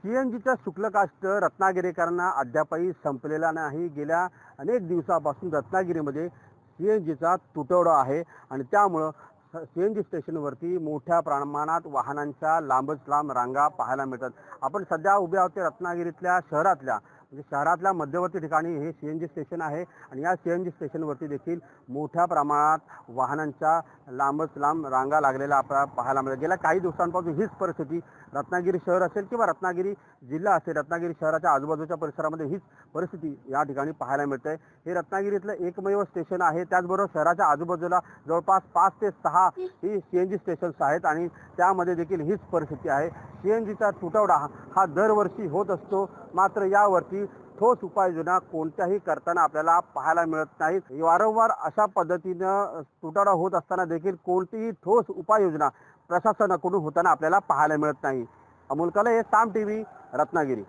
सीएनजीचा शुल्ककास्ट रत्नागिरीकरांना अद्यापही संपलेला नाही। गेल्या अनेक दिवसापासून रत्नागिरीमध्ये सीएनजीचा तुटवडा आहे आणि त्यामुळे सीएनजी स्टेशनवरती मोठ्या प्रमाणात वाहनांच्या लांबच लांब रांगा पाहायला मिळतात। आपण सध्या उभे आहोत रत्नागिरीतल्या शहरातल्या मध्यवर्ती ठिकाणी हे सीएनजी स्टेशन आहे आणि या सीएनजी स्टेशनवरती देखील मोठ्या प्रमाणात वाहनांच्या लांबच लांब रांगा लागलेल्या आपल्याला पाहायला मिळतात। गेल्या काही दिवसांपासून हीच परिस्थिती रत्नागिरी शहर असेल किंवा रत्नागिरी जिल्हा असेल, रत्नागिरी शहराच्या आजूबाजूच्या परिसरामध्ये हीच परिस्थिती या ठिकाणी पाहायला मिळते। हे रत्नागिरीतलं एकमेव स्टेशन आहे। त्याचबरोबर शहराच्या आजूबाजूला जवळपास 5 ते 6 ही सीएनजी स्टेशन्स आहेत आणि त्यामध्ये देखील हीच परिस्थिती आहे। सीएनजीचा तुटवडा हा दरवर्षी होत असतो, मात्र यावरती ठोस उपाययोजना कोणत्याही करताना आपल्याला पाहायला मिळत नाहीत। वारंवार अशा पद्धतीनं तुटवडा होत असताना देखील कोणतीही ठोस उपाययोजना प्रशासनाकडून होताना आपल्याला पाहायला मिळत नाही। अमोल कले, साम टीव्ही, रत्नागिरी।